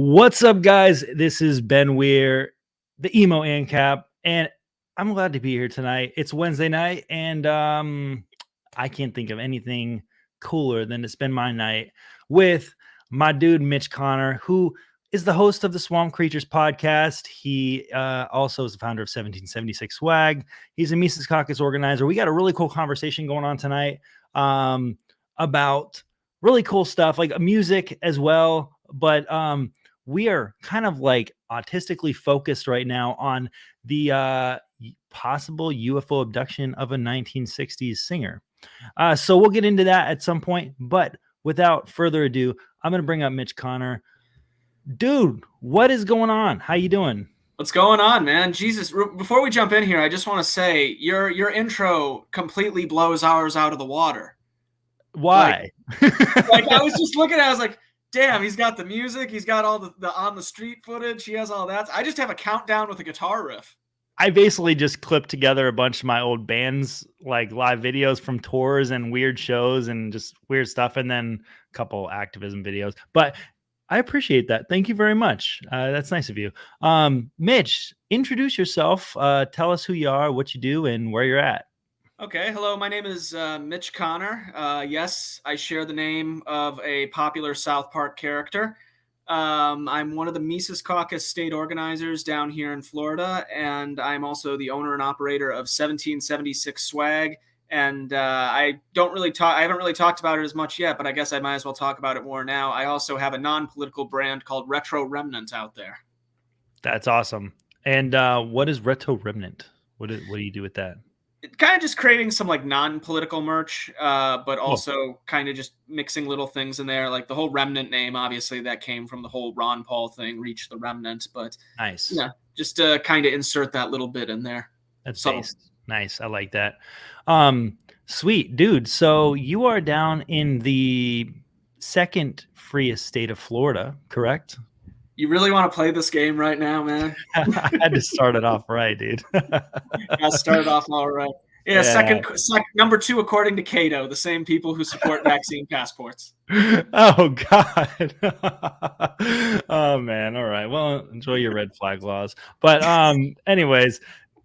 What's up, guys? This is Ben Weir, the emo ANCAP, and I'm glad to be here tonight. It's Wednesday night, and I can't think of anything cooler than to spend my night with my dude Mitch Connor, who is the host of the Swamp Creatures podcast. He also is the founder of 1776 Swag. He's a Mises Caucus organizer. We got a really cool conversation going on tonight about really cool stuff like music as well, but we are kind of like autistically focused right now on the possible UFO abduction of a 1960s singer. So we'll get into that at some point. But without further ado, I'm going to bring up Mitch Connor. Dude, what is going on? How you doing? What's going on, man? Jesus, before we jump in here, I just want to say your intro completely blows ours out of the water. Why? Like I was just looking at it, I was like, damn, he's got the music, he's got all the on the street footage, he has all that. I just have a countdown with a guitar riff. I basically just clipped together a bunch of my old bands, like live videos from tours and weird shows and just weird stuff, and then a couple activism videos. But I appreciate that. Thank you very much. That's nice of you. Mitch, introduce yourself. Tell us who you are, what you do, and where you're at. Okay, hello, my name is Mitch Connor. Yes, I share the name of a popular South Park character. I'm one of the Mises Caucus state organizers down here in Florida, and I'm also the owner and operator of 1776 Swag. And I haven't really talked about it as much yet, but I guess I might as well talk about it more now. I also have a non-political brand called Retro Remnant out there. That's awesome. And what is Retro Remnant? What do you do with that? Kind of just creating some like non-political merch, but also kind of just mixing little things in there. Like the whole Remnant name, obviously that came from the whole Ron Paul thing, Reach the Remnant. But nice. Yeah, just to kind of insert that little bit in there. That's nice. I like that. Sweet, dude. So you are down in the second freest state of Florida, correct? You really want to play this game right now, man? I had to start it off right, dude. I started off all right. Yeah, second, number 2, according to Cato, the same people who support vaccine passports. Oh, God. Oh, man. All right. Well, enjoy your red flag laws. But anyways,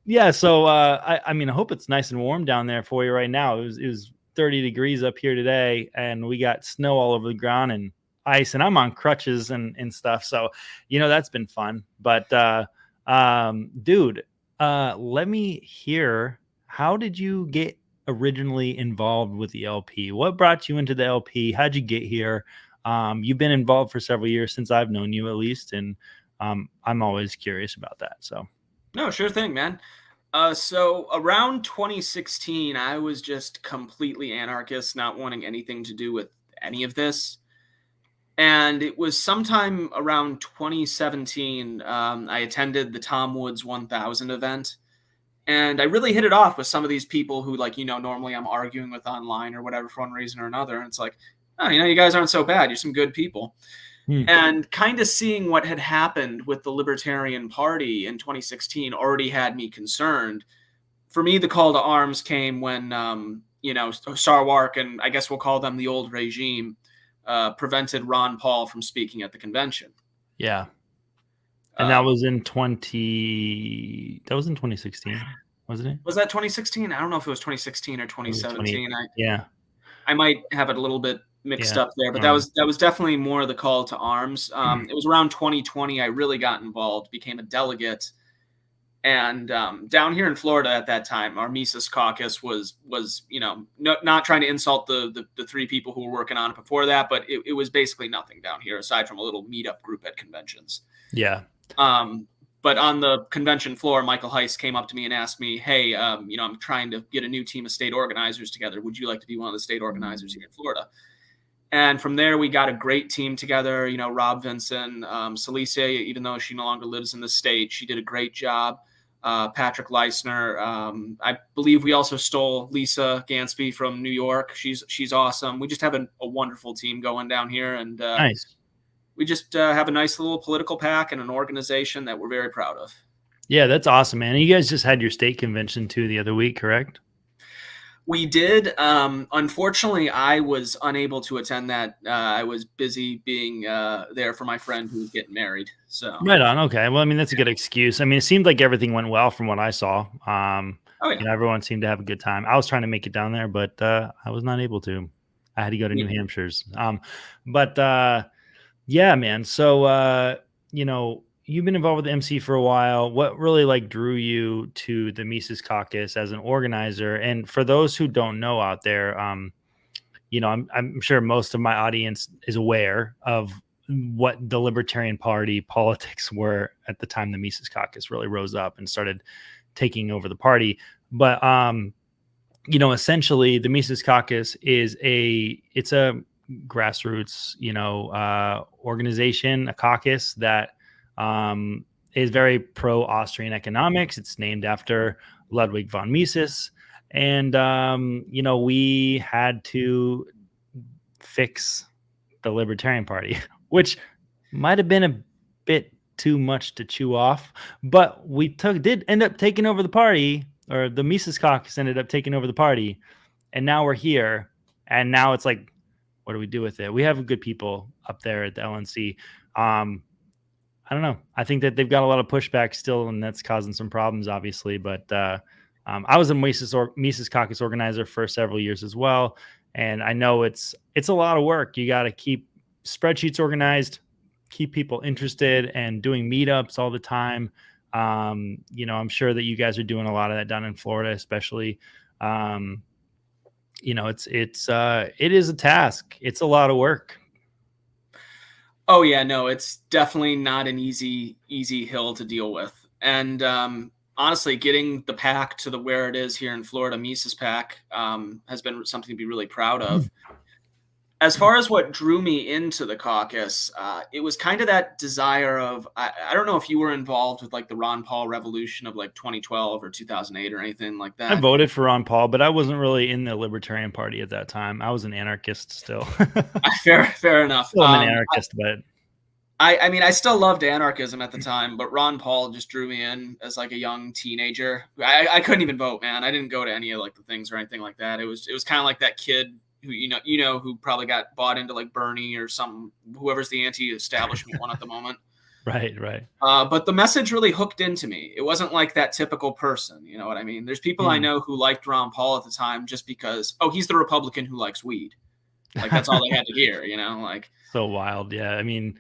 yeah. So, I mean, I hope it's nice and warm down there for you right now. It was 30 degrees up here today, and we got snow all over the ground and ice, and I'm on crutches and stuff. So, that's been fun. But, dude, let me hear, how did you get originally involved with the LP? What brought you into the LP? How'd you get here? You've been involved for several years since I've known you, at least. And, I'm always curious about that. So. No, sure thing, man. So around 2016, I was just completely anarchist, not wanting anything to do with any of this. And it was sometime around 2017, I attended the Tom Woods 1000 event. And I really hit it off with some of these people who, like, normally I'm arguing with online or whatever for one reason or another. And it's like, oh, you guys aren't so bad. You're some good people. And kind of seeing what had happened with the Libertarian Party in 2016 already had me concerned. For me, the call to arms came when, Sarwark, and I guess we'll call them the old regime, prevented Ron Paul from speaking at the convention. Yeah. And that was in 2016, wasn't it? Was that 2016? I don't know if it was 2016 or 2017. I might have it a little bit mixed up there, but that was definitely more the call to arms. It was around 2020 I really got involved, became a delegate. And down here in Florida at that time, our Mises Caucus was not trying to insult the 3 people who were working on it before that, but it was basically nothing down here aside from a little meetup group at conventions. Yeah. But on the convention floor, Michael Heiss came up to me and asked me, hey, I'm trying to get a new team of state organizers together. Would you like to be one of the state organizers here in Florida? And from there, we got a great team together. Rob Vinson, Celicia, even though she no longer lives in the state, she did a great job. Patrick Leisner. I believe we also stole Lisa Gansby from New York. She's awesome. We just have a wonderful team going down here. And nice. We just have a nice little political pack and an organization that we're very proud of. Yeah, that's awesome, man. You guys just had your state convention too the other week, correct? We did. Unfortunately, I was unable to attend that. I was busy being there for my friend who was getting married. So, Right on. Okay. Well, I mean, that's a good excuse. I mean, it seemed like everything went well from what I saw. oh yeah, Everyone seemed to have a good time. I was trying to make it down there, but I was not able to. I had to go to New yeah. Hampshire's. But yeah, man. So you've been involved with the MC for a while. What really like drew you to the Mises Caucus as an organizer? And for those who don't know out there, I'm sure most of my audience is aware of what the Libertarian Party politics were at the time the Mises Caucus really rose up and started taking over the party. But essentially, the Mises Caucus it's a grassroots, organization, a caucus that is very pro Austrian economics. It's named after Ludwig von Mises. And, we had to fix the Libertarian Party, which might have been a bit too much to chew off, but did end up taking over the party, or the Mises Caucus ended up taking over the party. And now we're here. And now it's like, what do we do with it? We have good people up there at the LNC. I don't know. I think that they've got a lot of pushback still, and that's causing some problems, obviously. But I was a Mises Caucus organizer for several years as well, and I know it's a lot of work. You got to keep spreadsheets organized, keep people interested, and doing meetups all the time. I'm sure that you guys are doing a lot of that down in Florida, especially. It is a task. It's a lot of work. Oh yeah, no, it's definitely not an easy hill to deal with. And honestly, getting the pack to where it is here in Florida, Mises Pack, has been something to be really proud of. As far as what drew me into the caucus, it was kind of that desire of, I don't know if you were involved with like the Ron Paul revolution of like 2012 or 2008 or anything like I that. voted for Ron Paul, but I wasn't really in the Libertarian Party at that time. I was an anarchist still. Fair enough. Still I'm an anarchist, but I mean, I still loved anarchism at the time, but Ron Paul just drew me in as like a young teenager. I couldn't even vote, man. I didn't go to any of like the things or anything like that. It was kind of like that kid who who probably got bought into like Bernie or some whoever's the anti-establishment one at the moment. Right. But the message really hooked into me. It wasn't like that typical person. You know what I mean? There's people I know who liked Ron Paul at the time just because, he's the Republican who likes weed. Like that's all they had to hear, like so wild. Yeah. I mean,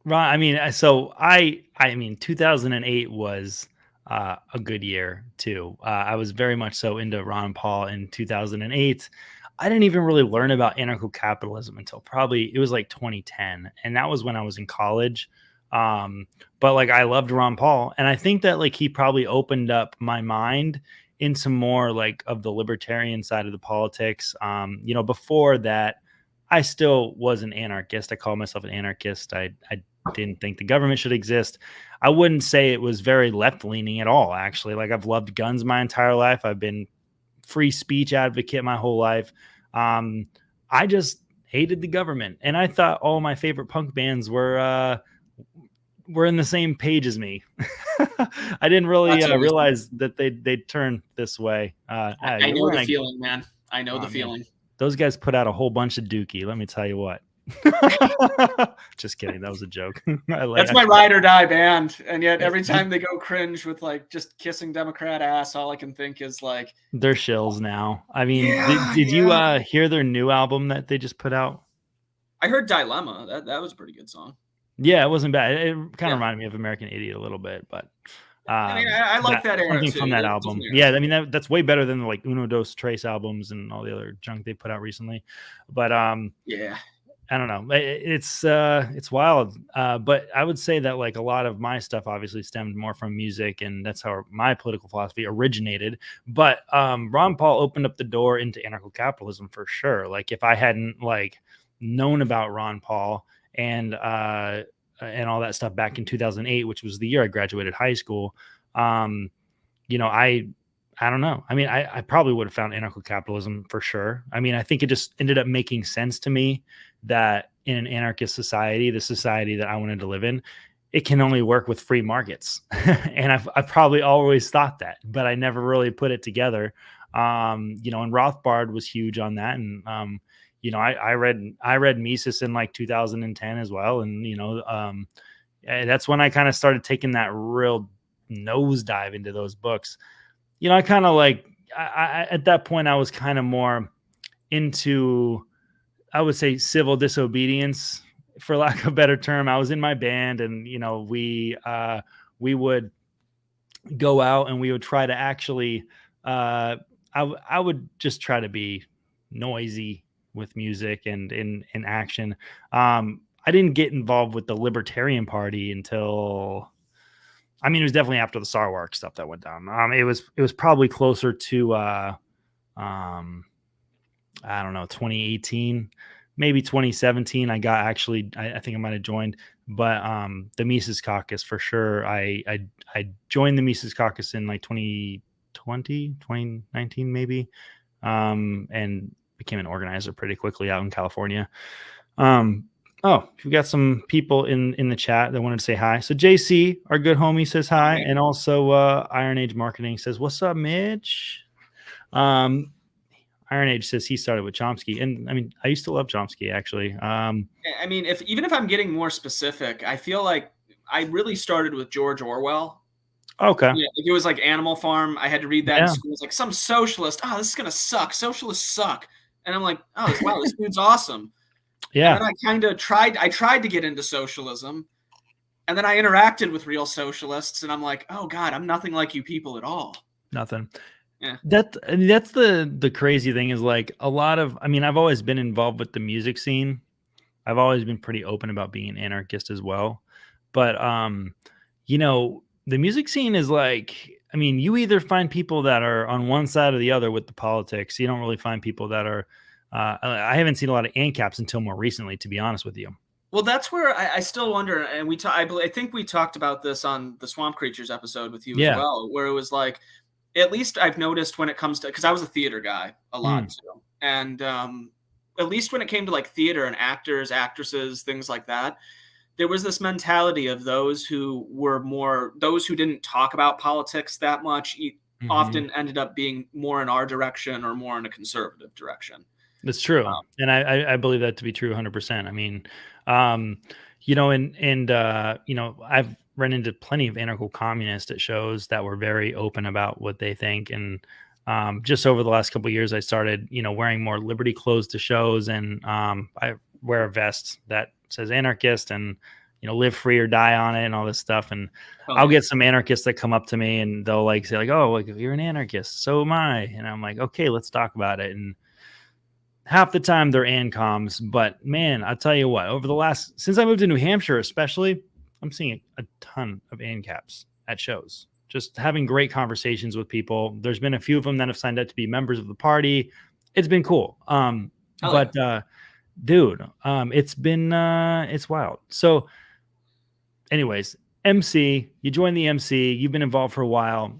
Ron, I mean, 2008 was a good year too. I was very much so into Ron Paul in 2008. I didn't even really learn about anarcho-capitalism until probably it was like 2010, and that was when I was in college. But like I loved Ron Paul, and I think that like he probably opened up my mind into more like of the libertarian side of the politics. Before that, I still was an anarchist. I call myself an anarchist. I didn't think the government should exist. I wouldn't say it was very left-leaning at all, actually. Like I've loved guns my entire life. I've been free speech advocate my whole life. I just hated the government, and I thought all my favorite punk bands were in the same page as me. I didn't really realize that they'd turn this way. I know the feeling, man. I know the feeling. Those guys put out a whole bunch of dookie. Let me tell you what. Just kidding. That was a joke. That's my ride or die band. And yet every time they go cringe with like just kissing Democrat ass, all I can think is like they're shills now. I mean, did you hear their new album that they just put out? I heard Dilemma. That was a pretty good song. Yeah, it wasn't bad. It kind of reminded me of American Idiot a little bit, but I like that era something too. From that album. Yeah, I mean that's way better than the like Uno Dos Tres albums and all the other junk they put out recently. But yeah, I don't know. It's wild. But I would say that like a lot of my stuff obviously stemmed more from music, and that's how my political philosophy originated. But Ron Paul opened up the door into anarcho-capitalism for sure. Like if I hadn't like known about Ron Paul and all that stuff back in 2008, which was the year I graduated high school, I don't know. I mean, I probably would have found anarcho-capitalism for sure. I mean, I think it just ended up making sense to me that in an anarchist society, the society that I wanted to live in, it can only work with free markets. And I've probably always thought that, but I never really put it together And Rothbard was huge on that. And, I read Mises in like 2010 as well. And, that's when I kind of started taking that real nosedive into those books. I kind of like, at that point, I was kind of more into, I would say, civil disobedience, for lack of a better term. I was in my band, and we would go out and we would try to actually, I would just try to be noisy with music and in action. I didn't get involved with the Libertarian Party until, it was definitely after the Sarwark stuff that went down. It was probably closer to, I don't know, 2018, maybe 2017. I think I might have joined, but the Mises Caucus for sure. I joined the Mises Caucus in like 2020, 2019 maybe, and became an organizer pretty quickly out in California. We've got some people in the chat that wanted to say hi. So JC, our good homie, says hi, and also Iron Age Marketing says, "What's up, Mitch?" Iron Age says he started with Chomsky, and I used to love Chomsky actually. Even if I'm getting more specific, I feel like I really started with George Orwell. Okay. Yeah, it was like Animal Farm. I had to read that in school. It's like some socialist. Oh, this is gonna suck. Socialists suck. And I'm like, oh wow, this dude's awesome. Yeah. And then I kind of tried to get into socialism. And then I interacted with real socialists, and I'm like, oh God, I'm nothing like you people at all. Nothing. Yeah. That's the crazy thing is like a lot of, I've always been involved with the music scene. I've always been pretty open about being an anarchist as well. But, the music scene is like, you either find people that are on one side or the other with the politics. You don't really find people that are, I haven't seen a lot of ANCAPs until more recently, to be honest with you. Well, that's where I still wonder. And I think we talked about this on the Swamp Creatures episode with you as well, where it was like, at least I've noticed when it comes to, because I was a theater guy a lot too. And at least when it came to like theater and actors, actresses, things like that, there was this mentality of those who didn't talk about politics that much often ended up being more in our direction or more in a conservative direction. That's true. And I believe that to be true 100%. I've run into plenty of anarcho-communists at shows that were very open about what they think. And just over the last couple of years, I started, wearing more liberty clothes to shows, and I wear a vest that says anarchist and, live free or die on it and all this stuff. And I'll get some anarchists that come up to me and they'll like say like, oh, like, you're an anarchist. So am I. And I'm like, okay, let's talk about it. And half the time they're ANCOMs, but man, I'll tell you what, since I moved to New Hampshire, especially, I'm seeing a ton of ANCAPs at shows, just having great conversations with people. There's been a few of them that have signed up to be members of the party. It's been cool. It's wild. So anyways, MC, you joined the MC, you've been involved for a while.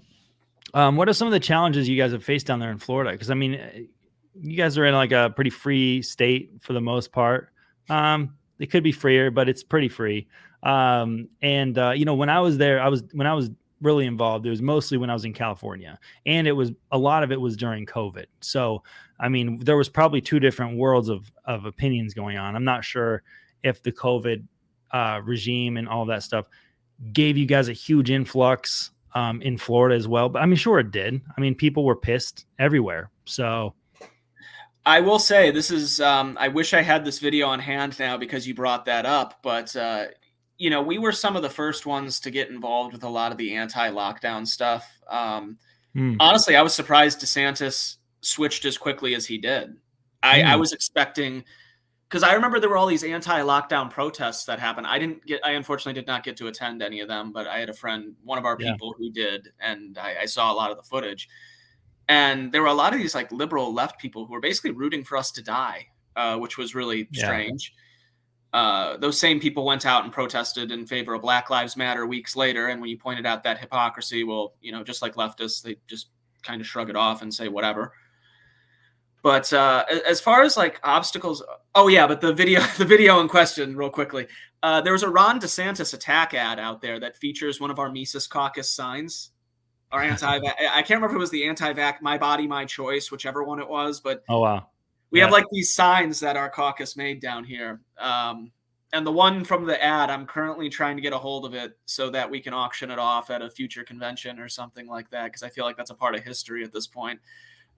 What are some of the challenges you guys have faced down there in Florida? Because you guys are in like a pretty free state for the most part. It could be freer, but it's pretty free. When I was there, when I was really involved, it was mostly when I was in California, and a lot of it was during COVID. So, there was probably two different worlds of opinions going on. I'm not sure if the COVID regime and all that stuff gave you guys a huge influx in Florida as well, but sure it did. People were pissed everywhere. So I will say this is, I wish I had this video on hand now because you brought that up, but we were some of the first ones to get involved with a lot of the anti-lockdown stuff. Honestly, I was surprised DeSantis switched as quickly as he did. I was expecting, because I remember there were all these anti-lockdown protests that happened. I unfortunately did not get to attend any of them, but I had a friend, one of our people who did, and I saw a lot of the footage. And there were a lot of these like liberal left people who were basically rooting for us to die, which was really strange. Those same people went out and protested in favor of Black Lives Matter weeks later. And when you pointed out that hypocrisy, well, just like leftists, they just kind of shrug it off and say whatever. But as far as like obstacles, but the video in question real quickly, there was a Ron DeSantis attack ad out there that features one of our Mises Caucus signs. or anti-vax. I can't remember if it was the anti-vax, my body, my choice, whichever one it was. But Oh, wow. we have like these signs that our caucus made down here. And the one from the ad, I'm currently trying to get a hold of it so that we can auction it off at a future convention or something like that, because I feel like that's a part of history at this point.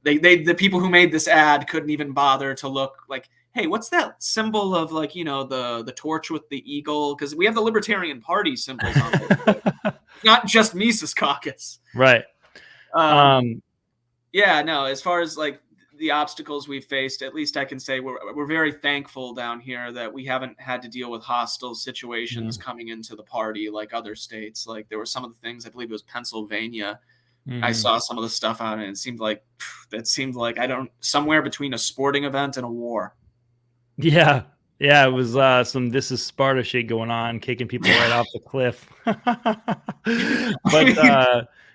The people who made this ad couldn't even bother to look like, hey, what's that symbol of, like, you know, the torch with the eagle? Because we have the Libertarian Party symbols on it, not just Mises Caucus. Right. Yeah, no, as far as like the obstacles we've faced, at least I can say we're very thankful down here that we haven't had to deal with hostile situations coming into the party like other states. Like there were some of the things, I believe it was Pennsylvania. I saw some of the stuff out, and it seemed like somewhere between a sporting event and a war. Yeah. Yeah, it was some This Is Sparta shit going on, kicking people right off the cliff. But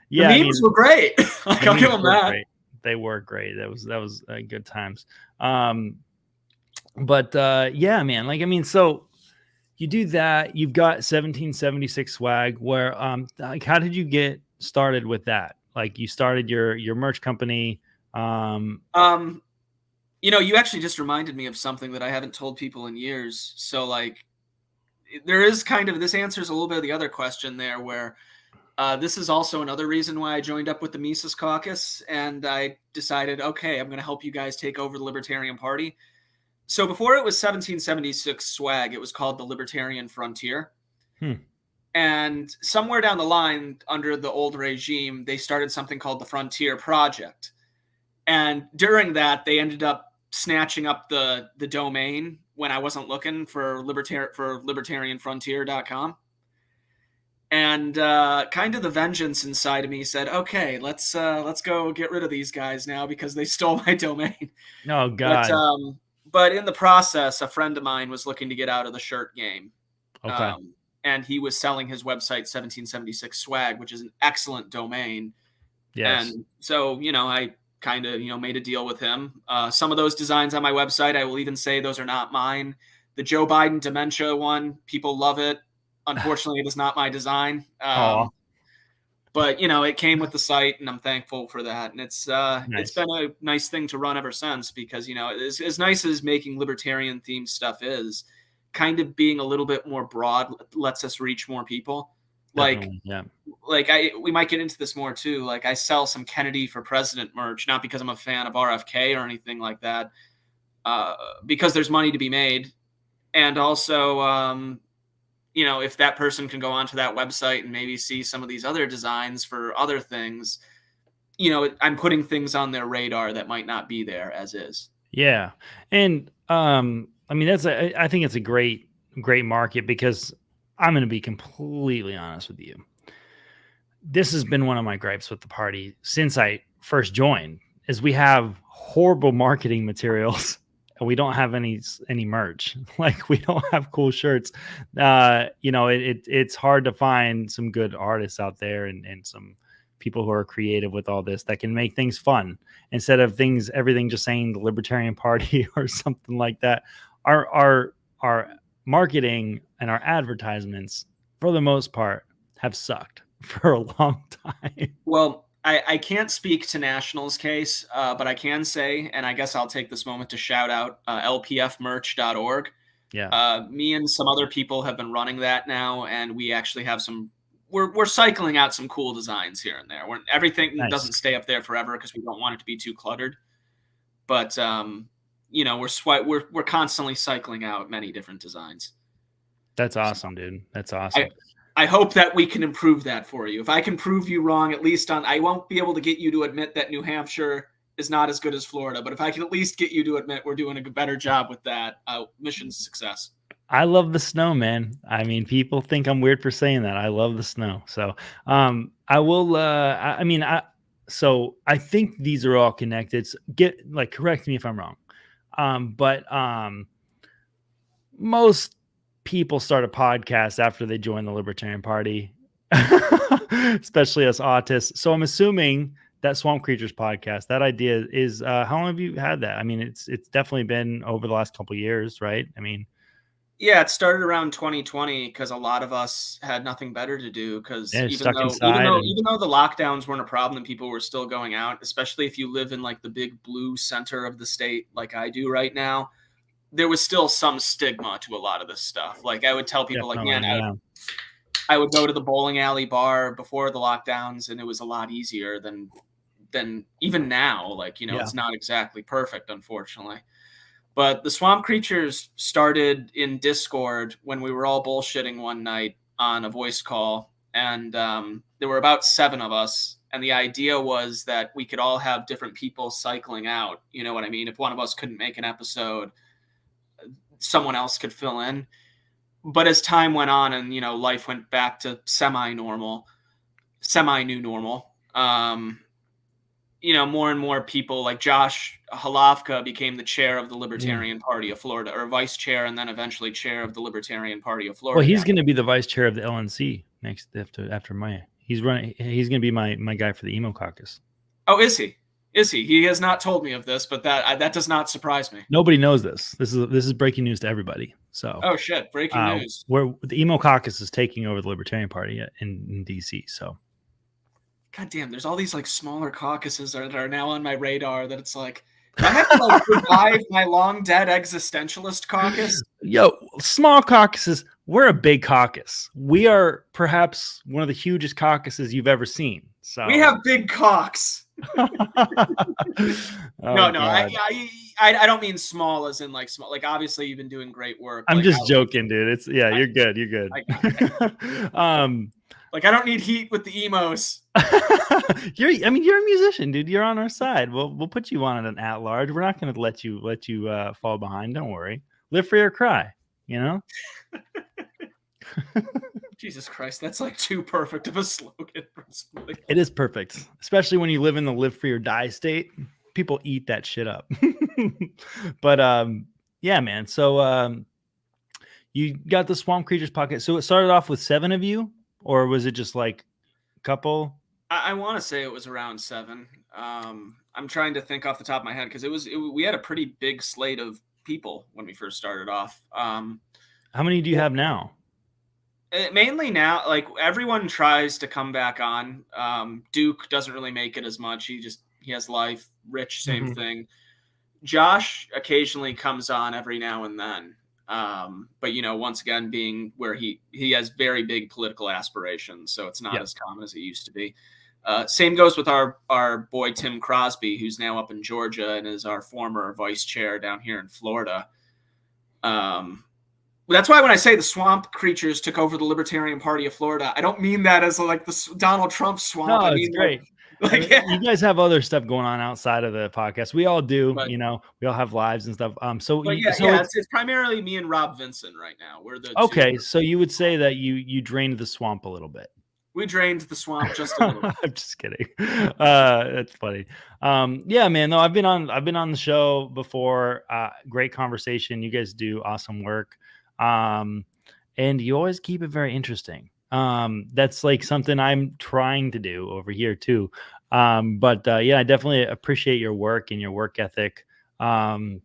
yeah, the memes were great. Like, I'll give them that. Great. They were great. That was good times. But yeah, man. Like, I mean, so you do that. You've got 1776 swag. Where like, how did you get started with that? Like, you started your merch company. You know, you actually just reminded me of something that I haven't told people in years. So, like, there is kind of, this answers a little bit of the other question there, where this is also another reason why I joined up with the Mises Caucus, and I decided, okay, I'm going to help you guys take over the Libertarian Party. So before it was 1776 swag, it was called the Libertarian Frontier. And somewhere down the line, under the old regime, they started something called the Frontier Project. And during that, they ended up snatching up the domain when I wasn't looking for libertarianfrontier.com. And kind of the vengeance inside of me said, okay, let's go get rid of these guys now because they stole my domain. Oh, God. But in the process, a friend of mine was looking to get out of the shirt game. Okay. And he was selling his website 1776 swag, which is an excellent domain. Yes. And so, you know, I kind of, you know, made a deal with him. Some of those designs on my website, I will even say those are not mine. The Joe Biden dementia one, people love it. Unfortunately, it is not my design. But, you know, it came with the site, and I'm thankful for that. And it's been a nice thing to run ever since, because, you know, as nice as making libertarian themed stuff is, kind of being a little bit more broad lets us reach more people. Definitely, We might get into this more too. Like, I sell some Kennedy for President merch, not because I'm a fan of RFK or anything like that, because there's money to be made. And also, you know, if that person can go onto that website and maybe see some of these other designs for other things, you know, I'm putting things on their radar that might not be there as is. Yeah. And I mean, I think it's a great market, because I'm going to be completely honest with you. This has been one of my gripes with the party since I first joined, is we have horrible marketing materials and we don't have any merch. Like, we don't have cool shirts. You know, it's hard to find some good artists out there and some people who are creative with all this that can make things fun, instead of everything just saying the Libertarian Party or something like that. Our marketing and our advertisements, for the most part, have sucked for a long time. Well, I can't speak to National's case, but I can say, and I guess I'll take this moment to shout out lpfmerch.org. Yeah. Me and some other people have been running that now, and we actually have we're cycling out some cool designs here and there. Everything doesn't stay up there forever because we don't want it to be too cluttered. But you know, we're constantly cycling out many different designs. That's awesome, dude. That's awesome. I hope that we can improve that for you. If I can prove you wrong, at least I won't be able to get you to admit that New Hampshire is not as good as Florida, but if I can at least get you to admit we're doing a better job with that, mission success. I love the snow, man. I mean, people think I'm weird for saying that. I love the snow. So I will, so I think these are all connected. So correct me if I'm wrong. But most people start a podcast after they join the Libertarian Party, especially us autists. So I'm assuming that Swamp Creatures podcast, that idea is, how long have you had that? I mean, it's definitely been over the last couple of years, right? I mean, Yeah, it started around 2020 because a lot of us had nothing better to do. Because Yeah, even stuck though even inside though and even though the lockdowns weren't a problem, people were still going out, especially if you live in like the big blue center of the state like I do right now. There was still some stigma to a lot of this stuff. Like I would tell people like, man, definitely, yeah. I would go to the bowling alley bar before the lockdowns and it was a lot easier than even now. Like, Yeah. it's not exactly perfect, unfortunately. But the swamp creatures started in Discord when we were all bullshitting one night on a voice call. And there were about 7 of us. And the idea was that we could all have different people cycling out. You know what I mean? If one of us couldn't make an episode, someone else could fill in. But as time went on and, life went back to semi-new normal, more and more people like Josh Halafka became the chair of the Libertarian Party of Florida, or vice chair, and then eventually chair of the Libertarian Party of Florida. Well, he's going to be the vice chair of the LNC next after my. He's running. He's going to be my guy for the emo caucus. Oh, is he? Is he? He has not told me of this, but that does not surprise me. Nobody knows this. This is breaking news to everybody. So. Oh shit! Breaking news. Where the emo caucus is taking over the Libertarian Party in DC. So. God damn! There's all these like smaller caucuses that are now on my radar. That it's like I have to like revive my long dead existentialist caucus. Yo, small caucuses. We're a big caucus. We are perhaps one of the hugest caucuses you've ever seen. So we have big cocks. No, I don't mean small as in like small. Like obviously you've been doing great work. I'm like, just joking, dude. You're good. You're good. Like I don't need heat with the emos. You're a musician, dude. You're on our side. We'll put you on an at-large. We're not going to let you fall behind. Don't worry. Live free or cry. Jesus Christ, that's like too perfect of a slogan for something. It is perfect, especially when you live in the live free or die state. People eat that shit up. But yeah, man. So you got the Swamp Creatures pocket. So it started off with 7 of you, or was it just like a couple? I want to say it was around 7. I'm trying to think off the top of my head because we had a pretty big slate of people when we first started off. How many do you have now? Mainly now, like everyone tries to come back on. Duke doesn't really make it as much. He has life. Rich, same thing. Josh occasionally comes on every now and then. But once again, being where he has very big political aspirations, so it's not as common as it used to be. Same goes with our boy Tim Crosby, who's now up in Georgia and is our former vice chair down here in Florida. That's why when I say the swamp creatures took over the Libertarian Party of Florida, I don't mean that as like the Donald Trump swamp. No, I it's mean, great. You guys have other stuff going on outside of the podcast. We all do, but, we all have lives and stuff. It's primarily me and Rob Vincent right now. We're the okay. So you would say that you drained the swamp a little bit. We drained the swamp just a little bit. I'm just kidding. That's funny. Yeah, man. No, I've been on the show before. Great conversation. You guys do awesome work. And you always keep it very interesting. That's like something I'm trying to do over here too. But yeah, I definitely appreciate your work and your work ethic. And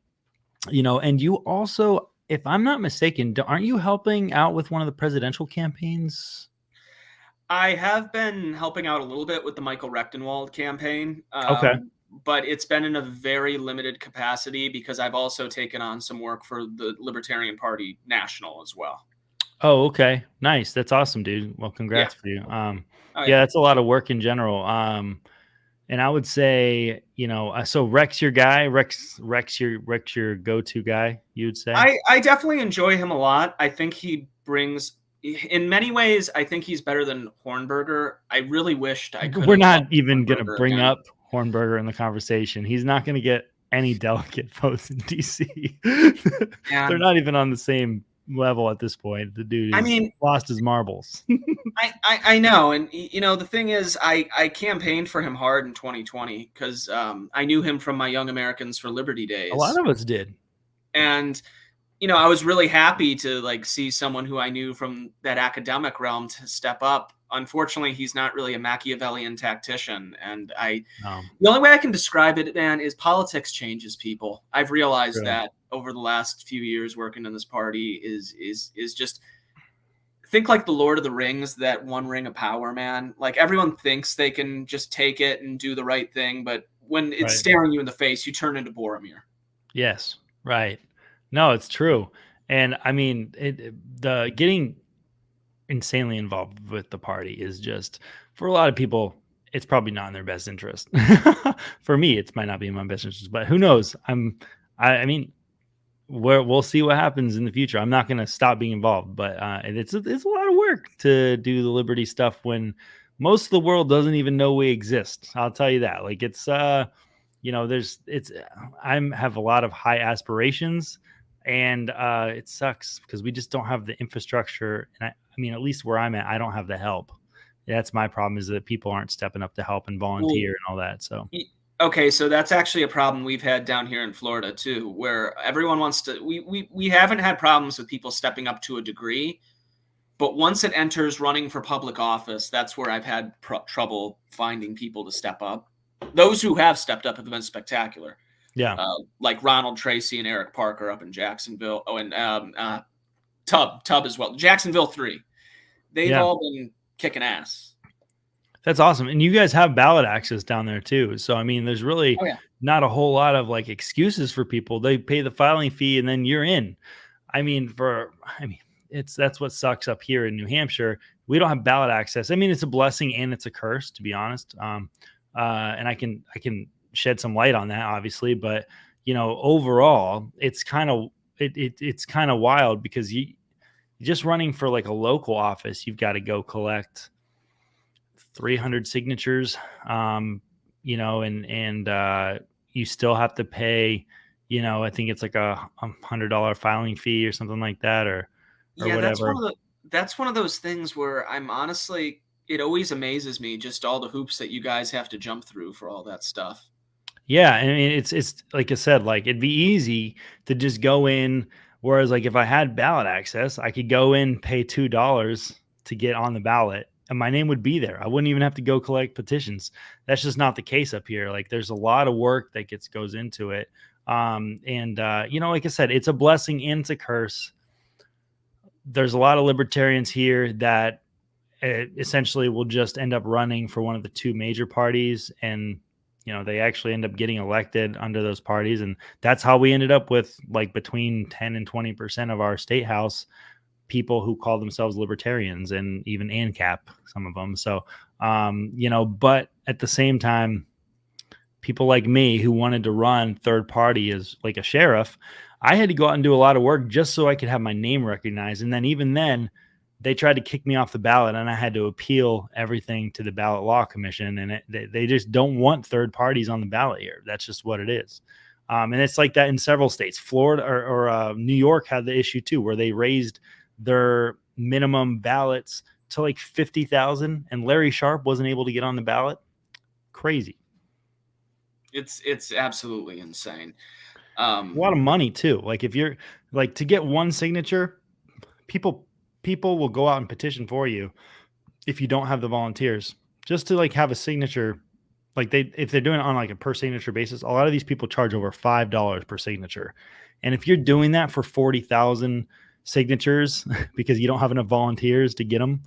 you also, if I'm not mistaken, aren't you helping out with one of the presidential campaigns? I have been helping out a little bit with the Michael Rechtenwald campaign. Okay. But it's been in a very limited capacity because I've also taken on some work for the Libertarian Party National as well. Oh, okay. Nice. That's awesome, dude. Well, congrats for you. Yeah, that's a lot of work in general. And I would say, so Rex your guy, Rex your go-to guy, you would say? I definitely enjoy him a lot. I think he brings, in many ways, I think he's better than Hornberger. I really wished I could. We're not even going to bring up Hornberger in the conversation. He's not going to get any delegate votes in DC. They're not even on the same level at this point. The dude lost his marbles. I know. And the thing is, I campaigned for him hard in 2020 because I knew him from my Young Americans for Liberty days. A lot of us did. And I was really happy to see someone who I knew from that academic realm to step up. unfortunately, he's not really a Machiavellian tactician. And No, the only way I can describe it, man, is politics changes people. I've realized true. that over the last few years working in this party is just think like the Lord of the Rings, that one ring of power, man. Like everyone thinks they can just take it and do the right thing, but when it's Right. staring you in the face, you turn into Boromir. Yes. Right. No, it's true. And I mean, the getting insanely involved with the party is just for a lot of people, it's probably not in their best interest. For me, it might not be in my best interest, but who knows? I mean, we'll see what happens in the future. I'm not going to stop being involved, but it's a lot of work to do the Liberty stuff when most of the world doesn't even know we exist. I'll tell you that. Like it's there's it's have a lot of high aspirations, and it sucks because we just don't have the infrastructure. And I mean, at least where I'm at, I don't have the help. That's my problem, is that people aren't stepping up to help and Well, volunteer and all that. So okay, so that's actually a problem we've had down here in Florida too, where everyone wants to. We haven't had problems with people stepping up to a degree, but once it enters running for public office, that's where I've had trouble finding people to step up. Those who have stepped up have been spectacular, yeah, like Ronald Tracy and Eric Parker up in Jacksonville. Oh, and Tubb as well. Jacksonville 3. They've yeah. all been kicking ass. That's awesome. And you guys have ballot access down there too. So I mean, there's really Oh yeah. not a whole lot of like excuses for people. They pay the filing fee and then you're in. I mean, that's what sucks up here in New Hampshire. We don't have ballot access. I mean, it's a blessing and it's a curse, to be honest. And I can shed some light on that, obviously, but overall, it's it's kind of wild because you just running for like a local office, you've got to go collect 300 signatures, and you still have to pay, I think it's like a $100 filing fee or something like that, or Yeah, whatever. that's one of those things where I'm honestly, it always amazes me just all the hoops that you guys have to jump through for all that stuff. Yeah, I mean, it's like I said, like it'd be easy to just go in. Whereas, like if I had ballot access, I could go in, pay $2 to get on the ballot, and my name would be there. I wouldn't even have to go collect petitions. That's just not the case up here. Like there's a lot of work that goes into it. And like I said, it's a blessing and it's a curse. There's a lot of libertarians here that essentially will just end up running for one of the two major parties, and they actually end up getting elected under those parties, and that's how we ended up with like between 10 and 20% of our state house people who call themselves libertarians, and even ANCAP, some of them. So but at the same time, people like me who wanted to run third party as like a sheriff, I had to go out and do a lot of work just so I could have my name recognized. And then even then, they tried to kick me off the ballot, and I had to appeal everything to the Ballot Law Commission. And they just don't want third parties on the ballot here. That's just what it is. And it's like that in several states. Florida or New York had the issue too, where they raised their minimum ballots to like 50,000, and Larry Sharp wasn't able to get on the ballot. Crazy. It's absolutely insane. A lot of money too. Like if you're like, to get one signature, people will go out and petition for you if you don't have the volunteers, just to like have a signature. Like if they're doing it on like a per signature basis, a lot of these people charge over $5 per signature. And if you're doing that for 40,000 signatures because you don't have enough volunteers to get them,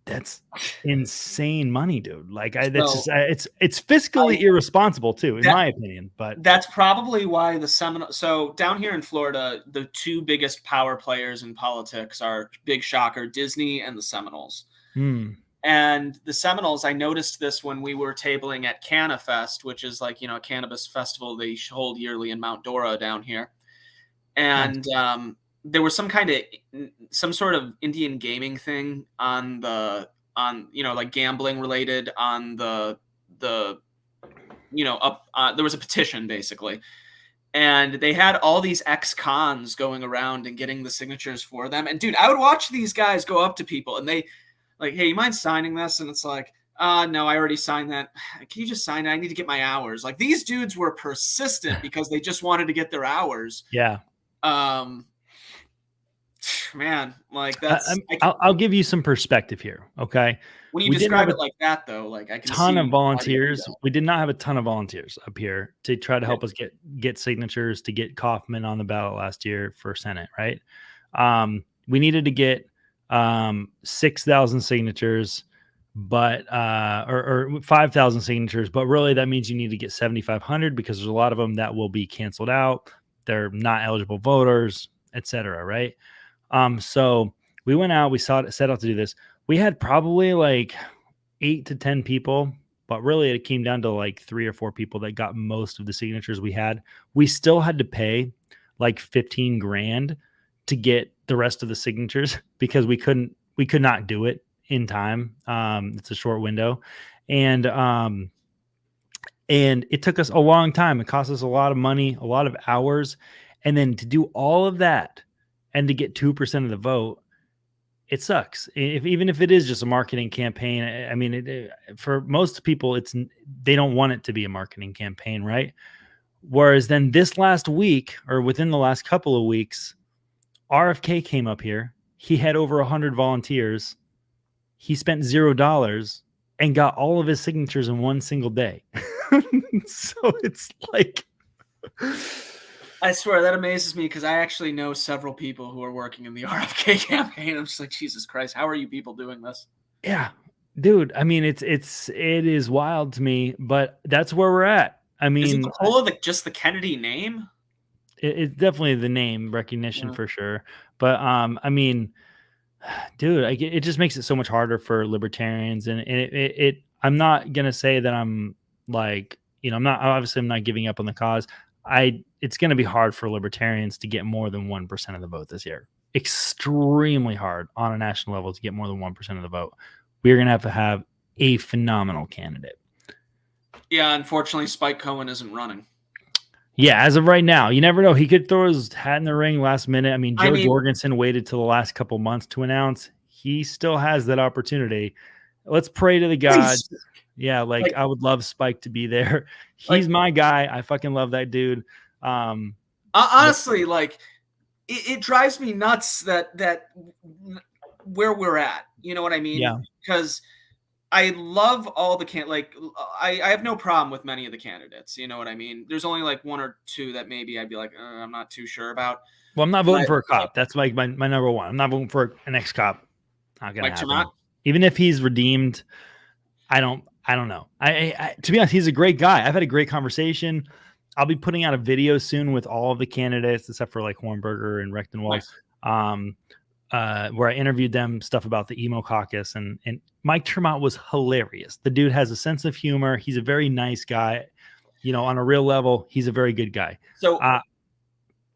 that's insane money, dude. Like that's So just it's fiscally irresponsible too, in that my opinion. But that's probably why the Seminole. So down here in Florida, the two biggest power players in politics are, big shocker, Disney and the Seminoles. And the Seminoles, I noticed this when we were tabling at CannaFest, which is like, a cannabis festival they hold yearly in Mount Dora down here. And there was some sort of Indian gaming thing on like gambling related on the there was a petition basically. And they had all these ex-cons going around and getting the signatures for them. And dude, I would watch these guys go up to people and they like, hey, you mind signing this? And it's like, no, I already signed that. Can you just sign it? I need to get my hours. Like these dudes were persistent because they just wanted to get their hours. yeah. man, like that's I'll give you some perspective here. Okay. when you We didn't have describe a it like that, though, like I can ton of see why you do volunteers. that. We did not have a ton of volunteers up here to try to Yeah. help us get signatures to get Kaufman on the ballot last year for Senate, right? We needed to get 6,000 signatures, but or 5,000 signatures, but really that means you need to get 7,500 because there's a lot of them that will be canceled out. They're not eligible voters, etc. Right? So we went out, we set out to do this. We had probably like 8 to 10 people, but really it came down to like 3 or 4 people that got most of the signatures we had. We still had to pay like 15 grand to get the rest of the signatures because we could not do it in time. It's a short window. And it took us a long time. It cost us a lot of money, a lot of hours. And then to do all of that and to get 2% of the vote, it sucks. Even if it is just a marketing campaign, I mean, for most people, they don't want it to be a marketing campaign, right? Whereas then this last week, or within the last couple of weeks, RFK came up here. He had over 100 volunteers. He spent $0 and got all of his signatures in one single day. So it's like, I swear that amazes me because I actually know several people who are working in the RFK campaign. I'm just like, Jesus Christ, how are you people doing this? yeah, dude. I mean, it is wild to me, but that's where we're at. I Is it mean, the whole of just the Kennedy name? it's definitely the name recognition Yeah. for sure. But I mean, dude, it just makes it so much harder for libertarians, and I'm not gonna say that I'm like, I'm not giving up on the cause. It's gonna be hard for libertarians to get more than 1% of the vote this year. Extremely hard on a national level to get more than 1% of the vote. We're gonna have to have a phenomenal candidate. Yeah, unfortunately, Spike Cohen isn't running. Yeah, as of right now, you never know. He could throw his hat in the ring last minute. I mean, Joe Jorgensen waited till the last couple months to announce. He still has that opportunity. Let's pray to the gods. Yeah, like I would love Spike to be there. He's my guy. I fucking love that dude. Honestly, like it drives me nuts that where we're at. You know what I mean? Yeah. Because I love all the I have no problem with many of the candidates. You know what I mean? There's only like 1 or 2 that maybe I'd be like, I'm not too sure about. Well, I'm not voting for a cop. That's like my number one. I'm not voting for an ex-cop. Not gonna happen. Even if he's redeemed, I don't know. I to be honest, he's a great guy. I've had a great conversation. I'll be putting out a video soon with all of the candidates except for like Hornberger and Rechtenwald. Nice. Where I interviewed them stuff about the emo caucus, and Mike Tremont was hilarious. The dude has a sense of humor. He's a very nice guy. On a real level, he's a very good guy. So,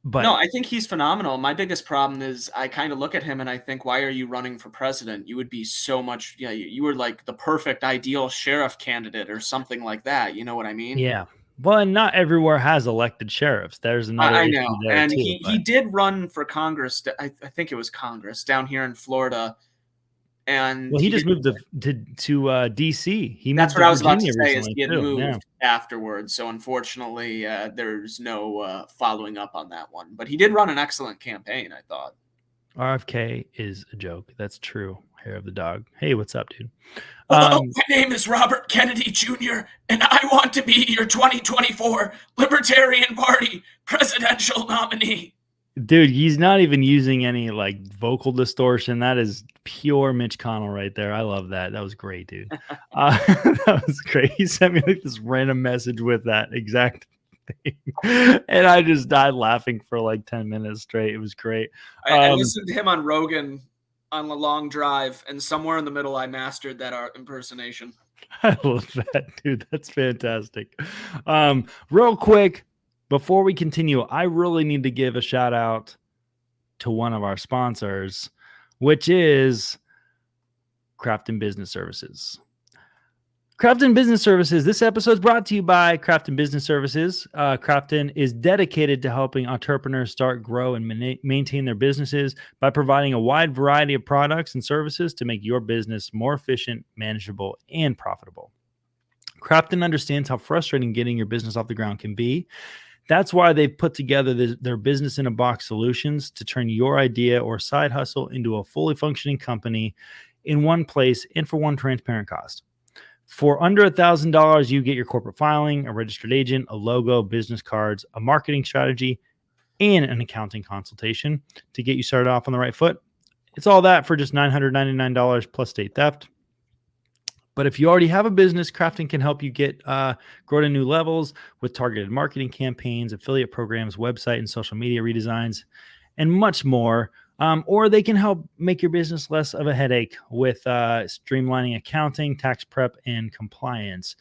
but no, I think he's phenomenal. My biggest problem is I kind of look at him and I think, why are you running for president? You would be so much. Yeah, you were like the perfect ideal sheriff candidate or something like that. You know what I mean? Yeah. Well, and not everywhere has elected sheriffs. There's another. I know, and he did run for Congress. I think it was Congress down here in Florida, and he just moved to DC. That's what I was about to say. Is he had moved afterwards? So unfortunately, there's no following up on that one. But he did run an excellent campaign, I thought. RFK is a joke. That's true. Hair of the dog. Hey, what's up, dude? My name is Robert Kennedy Jr., and I want to be your 2024 Libertarian Party presidential nominee. Dude, he's not even using any like vocal distortion. That is pure Mitch Connell right there. I love that. That was great, dude. That was great. He sent me like this random message with that exact thing. And I just died laughing for like 10 minutes straight. It was great. I listened to him on Rogan on a long drive, and somewhere in the middle, I mastered that impersonation. I love that, dude. That's fantastic. Real quick, before we continue, I really need to give a shout out to one of our sponsors, which is Crafton Business Services. Crafton Business Services. This episode is brought to you by Crafton Business Services. Crafton is dedicated to helping entrepreneurs start, grow, and maintain their businesses by providing a wide variety of products and services to make your business more efficient, manageable, and profitable. Crafton understands how frustrating getting your business off the ground can be. That's why they've put together their business in a box solutions to turn your idea or side hustle into a fully functioning company in one place and for one transparent cost. For under $1,000, you get your corporate filing, a registered agent, a logo, business cards, a marketing strategy, and an accounting consultation to get you started off on the right foot. It's all that for just $999 plus state theft. But if you already have a business, Crafting can help you grow to new levels with targeted marketing campaigns, affiliate programs, website and social media redesigns, and much more. Or they can help make your business less of a headache with streamlining accounting, tax prep, and compliance.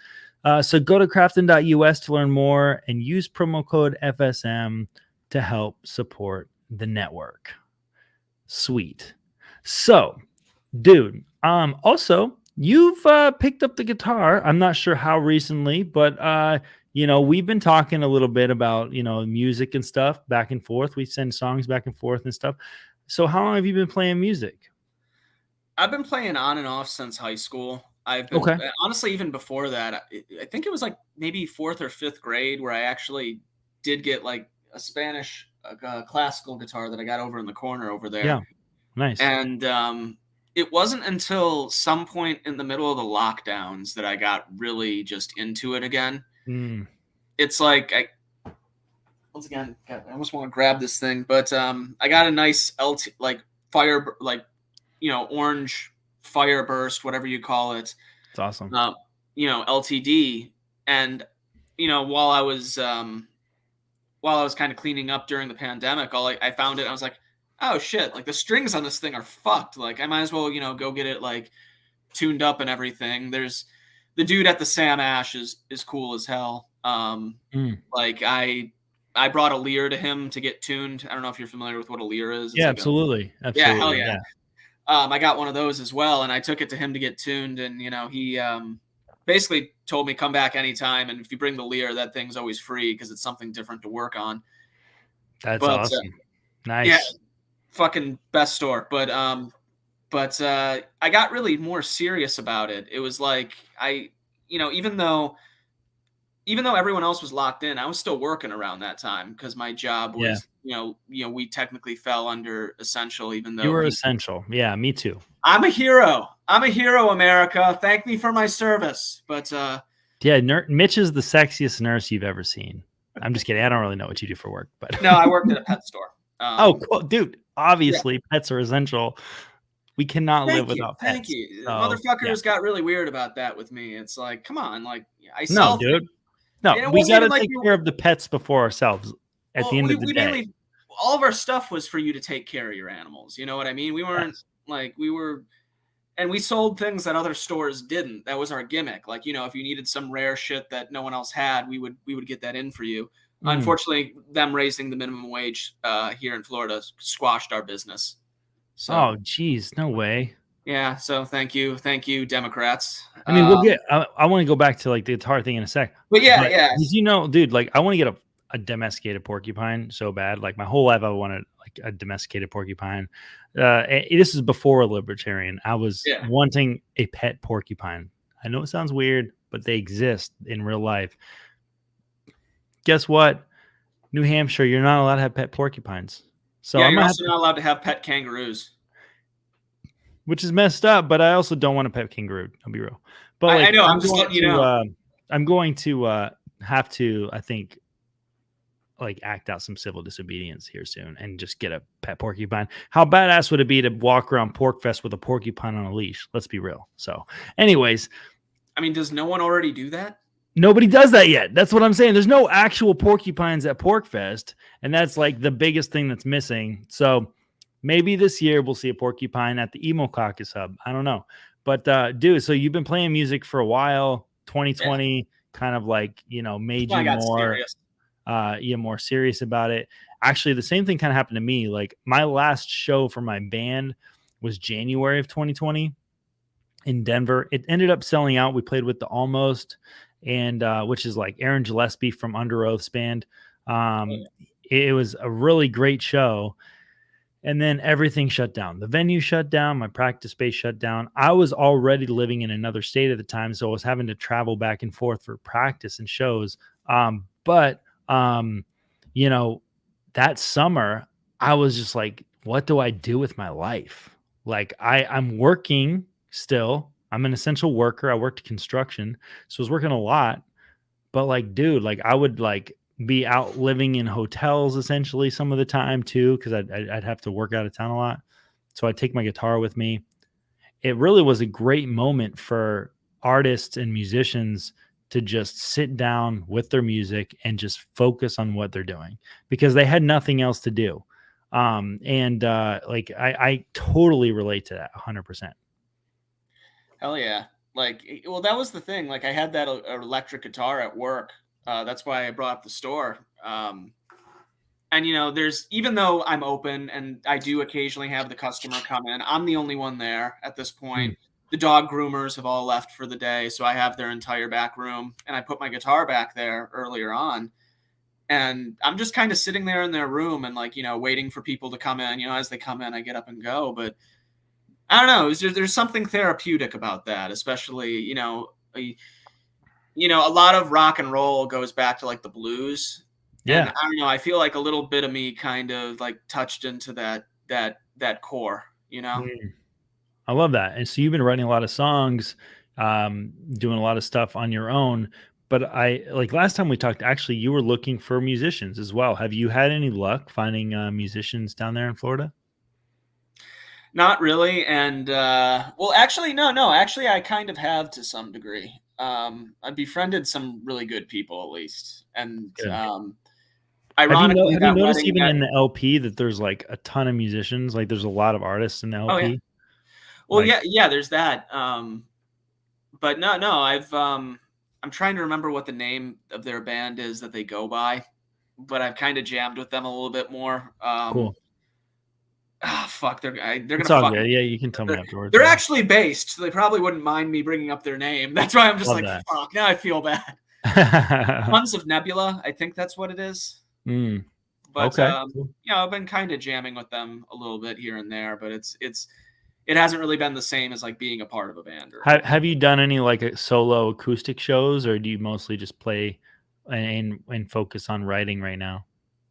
So go to crafton.us to learn more and use promo code FSM to help support the network. Sweet. So, dude, also, you've picked up the guitar. I'm not sure how recently, but we've been talking a little bit about, music and stuff back and forth. We send songs back and forth and stuff. So how long have you been playing music? I've been playing on and off since high school. I've been honestly, even before that, I think it was like maybe 4th or 5th grade where I actually did get like a Spanish classical guitar that I got over in the corner over there. Yeah. Nice. And it wasn't until some point in the middle of the lockdowns that I got really just into it again. It's like once again, God, I almost want to grab this thing, but I got a nice LT orange Fireburst, whatever you call it. It's awesome. LTD, and while I was kind of cleaning up during the pandemic, I found it. I was like, oh shit, like the strings on this thing are fucked. Like I might as well, go get it like tuned up and everything. There's the dude at the Sam Ash is cool as hell. Like I brought a Lear to him to get tuned. I don't know if you're familiar with what a Lear is. It's absolutely. Yeah, hell yeah. I got one of those as well, and I took it to him to get tuned, and he basically told me come back anytime, and if you bring the Lear, that thing's always free because it's something different to work on. That's awesome. Nice. Yeah, fucking best store. But I got really more serious about it. It was like even though everyone else was locked in, I was still working around that time because my job was, we technically fell under essential, even though you were essential. Yeah, me too. I'm a hero. America. Thank me for my service. But Mitch is the sexiest nurse you've ever seen. I'm just kidding. I don't really know what you do for work, but no, I worked at a pet store. Oh, cool, dude. Obviously, pets are essential. We cannot live without pets. Thank you. So, motherfuckers got really weird about that with me. It's like, come on, like I sell. No, dude. No, we got to take care of the pets before ourselves at the end of the day. Mainly, all of our stuff was for you to take care of your animals. You know what I mean? We weren't and we sold things that other stores didn't. That was our gimmick. Like, if you needed some rare shit that no one else had, we would get that in for you. Unfortunately, them raising the minimum wage here in Florida squashed our business. So, oh, geez, no way. Yeah, so thank you, Democrats. I mean, we'll get. I want to go back to like the guitar thing in a sec. But yeah. Dude, like I want to get a domesticated porcupine so bad. Like my whole life, I wanted like a domesticated porcupine. This is before a libertarian. I was wanting a pet porcupine. I know it sounds weird, but they exist in real life. Guess what? New Hampshire, you're not allowed to have pet porcupines. So you're also not allowed to have pet kangaroos. Which is messed up, but I also don't want a pet kangaroo. I'll be real. But I know. I'm just letting you know. I'm going to have to, I think, like act out some civil disobedience here soon and just get a pet porcupine. How badass would it be to walk around Porkfest with a porcupine on a leash? Let's be real. So, anyways, I mean, does no one already do that? Nobody does that yet. That's what I'm saying. There's no actual porcupines at Porkfest, and that's like the biggest thing that's missing. So. Maybe this year we'll see a porcupine at the Emo Caucus Hub. I don't know. But, dude, so you've been playing music for a while. 2020 kind of like, made you more serious about it. Actually, the same thing kind of happened to me. Like my last show for my band was January of 2020 in Denver. It ended up selling out. We played with the Almost, and which is like Aaron Gillespie from Under Oath's band. It was a really great show. And then everything shut down. The venue shut down. My practice space shut down. I was already living in another state at the time, so I was having to travel back and forth for practice and shows. But you know, that summer, I was just like, what do I do with my life? Like I'm working still. I'm an essential worker. I worked construction. So I was working a lot, but like, dude, like I would like be out living in hotels essentially some of the time too, because I'd have to work out of town a lot. So I'd take my guitar with me. It really was a great moment for artists and musicians to just sit down with their music and just focus on what they're doing because they had nothing else to do. And like I totally relate to that 100%. Hell yeah. Like, well, that was the thing. Like, I had that electric guitar at work. That's why I brought up the store. And there's, even though I'm open and I do occasionally have the customer come in, I'm the only one there at this point. Mm. The dog groomers have all left for the day, so I have their entire back room, and I put my guitar back there earlier on. And I'm just kind of sitting there in their room and like, waiting for people to come in. As they come in, I get up and go. But I don't know. There's something therapeutic about that, especially, a lot of rock and roll goes back to like the blues. Yeah. And I don't know, I feel like a little bit of me kind of like touched into that core, Mm. I love that. And so you've been writing a lot of songs, doing a lot of stuff on your own. But I like last time we talked, actually, you were looking for musicians as well. Have you had any luck finding musicians down there in Florida? Not really. And well, actually, no. Actually, I kind of have to some degree. I befriended some really good people at least. And Good. ironically, Have you that noticed wedding even that, in the LP that there's like a ton of musicians? Like there's a lot of artists in the oh yeah. LP. Well, Like, yeah, there's that. But no, I'm trying to remember what the name of their band is that they go by, but I've kind of jammed with them a little bit more. cool. Fuck, they're It's gonna all fuck good. me. Yeah, you can tell me afterwards. They're Yeah. actually based, so they probably wouldn't mind me bringing up their name. That's why I'm just Love like, that. fuck. Now I feel bad. Tons of Nebula, I think that's what it is. Mm, But okay. Cool. I've been kind of jamming with them a little bit here and there, but it hasn't really been the same as like being a part of a band or anything. Have you done any like solo acoustic shows, or do you mostly just play and focus on writing right now?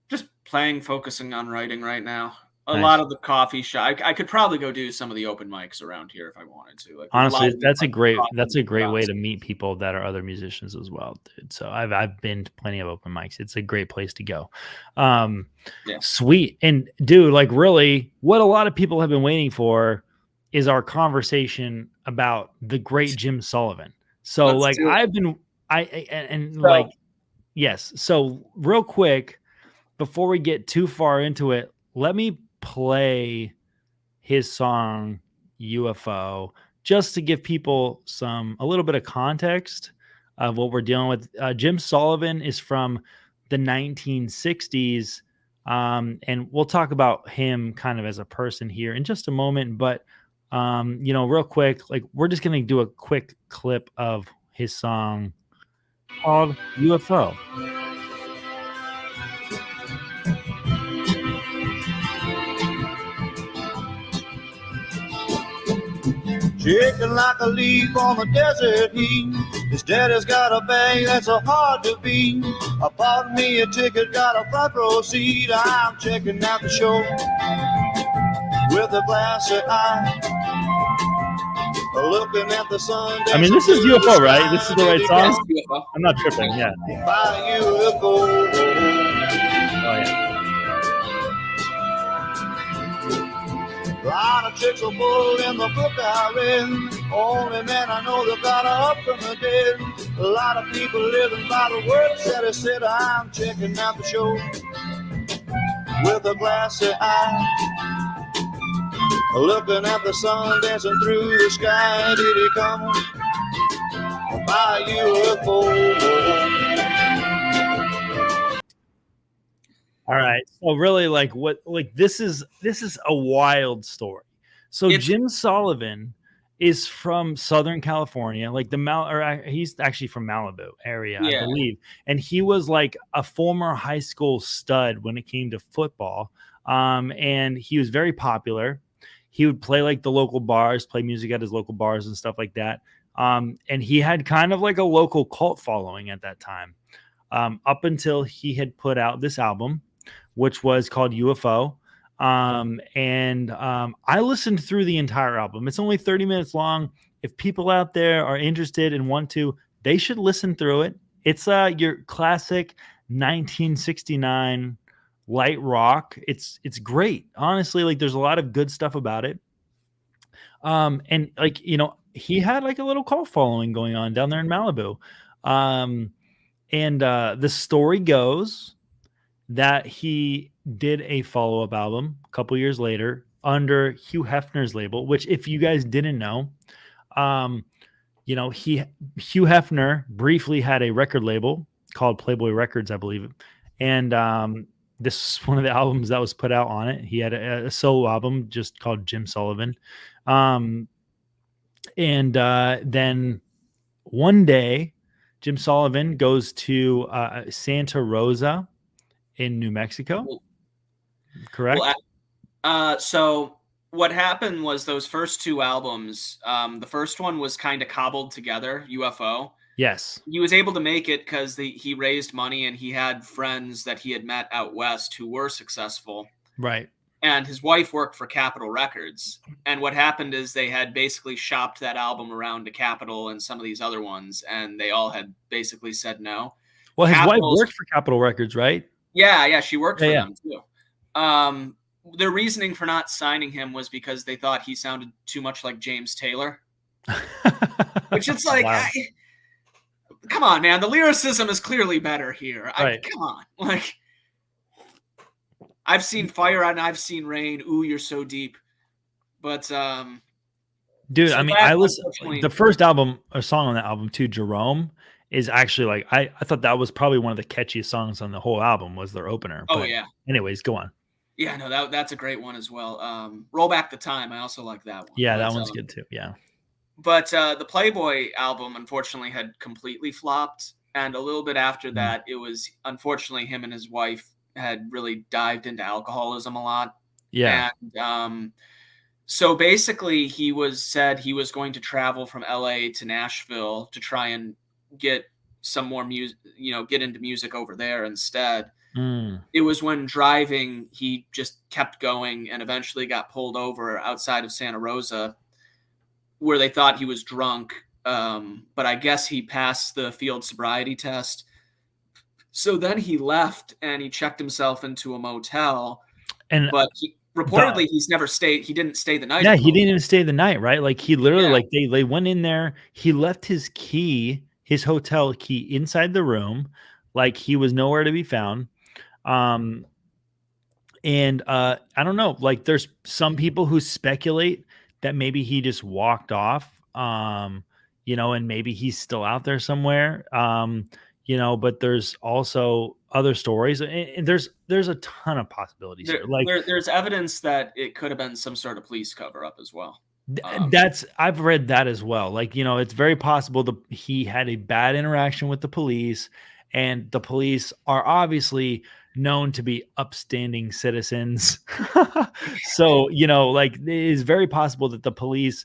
Just playing, focusing on writing right now. A lot Nice. of the coffee shop. I could probably go do some of the open mics around here if I wanted to. Like, there's a lot Honestly, of like that's a coffee great way shops. to meet people that are other musicians as well, dude. So I've been to plenty of open mics. It's a great place to go. Um, Yeah. Sweet. And dude, like really, what a lot of people have been waiting for is our conversation about the great Jim Sullivan. So Let's like do it. I've been and So, like yes. So real quick, before we get too far into it, let me play his song UFO just to give people a little bit of context of what we're dealing with. Jim Sullivan is from the 1960s, and we'll talk about him kind of as a person here in just a moment. But real quick, like we're just gonna do a quick clip of his song called UFO. Shaking like a leaf on the desert heat. His daddy's got a bag that's so hard to beat. I bought me a ticket, got a front row seat. I'm checking out the show with a glassy eye, looking at the sun. I mean, this is UFO, right? This is the right song. UFO. I'm not tripping. Yeah. By UFO. Oh yeah. A lot of chicks are bull in the book I read. Only man I know that got up from the dead. A lot of people living by the words that he said. I'm checking out the show with a glassy eye, looking at the sun dancing through the sky. Did he come by UFO? All right. So really this is a wild story. So Jim Sullivan is from Southern California, like he's actually from Malibu area, I believe. And he was like a former high school stud when it came to football. And he was very popular. He would play like the local bars, play music at his local bars and stuff like that. And he had kind of like a local cult following at that time. up until he had put out this album, which was called UFO. I listened through the entire album. It's only 30 minutes long. If people out there are interested and want to, they should listen through it. It's your classic 1969 light rock. It's great. Honestly, like there's a lot of good stuff about it. And like, he had like a little cult following going on down there in Malibu. The story goes that he did a follow-up album a couple years later under Hugh Hefner's label, which if you guys didn't know, Hugh Hefner briefly had a record label called Playboy Records, I believe. And this is one of the albums that was put out on it. He had a solo album just called Jim Sullivan. Then one day, Jim Sullivan goes to Santa Rosa in New Mexico. Correct? So what happened was those first two albums, the first one was kind of cobbled together, UFO. Yes. He was able to make it because he raised money and he had friends that he had met out west who were successful. Right. And his wife worked for Capitol Records. And what happened is they had basically shopped that album around to Capitol and some of these other ones, and they all had basically said no. Well, his wife worked for Capitol Records, right? Yeah, she worked for them too. Their reasoning for not signing him was because they thought he sounded too much like James Taylor. Which it's like, wow. Come on, man. The lyricism is clearly better here. Right. Come on. Like, I've seen fire and I've seen rain. Ooh, you're so deep. But dude, so I mean, I listened the first album or song on that album too, Jerome, is actually like I thought that was probably one of the catchiest songs on the whole album was their opener. Oh, yeah. Anyways, go on. Yeah, no, that's a great one as well. Roll Back the Time. I also like that one. Yeah, that one's good too. Yeah. But the Playboy album, unfortunately, had completely flopped. And a little bit after that, it was, unfortunately, him and his wife had really dived into alcoholism a lot. Yeah. And so basically, he said he was going to travel from LA to Nashville to try and get some more music, get into music over there instead. It was when driving, he just kept going and eventually got pulled over outside of Santa Rosa where they thought he was drunk. But I guess he passed the field sobriety test. So then he left and he checked himself into a motel. But reportedly he's never stayed. He didn't stay the night. Yeah, he didn't even stay the night, right? Like he literally, like they went in there. He left his key, his hotel key inside the room. Like he was nowhere to be found. I don't know, like there's some people who speculate that maybe he just walked off, and maybe he's still out there somewhere, but there's also other stories and there's a ton of possibilities here. Like there's evidence that it could have been some sort of police cover up as well. I've read that as well. Like, it's very possible that he had a bad interaction with the police, and the police are obviously known to be upstanding citizens. So, like it is very possible that the police,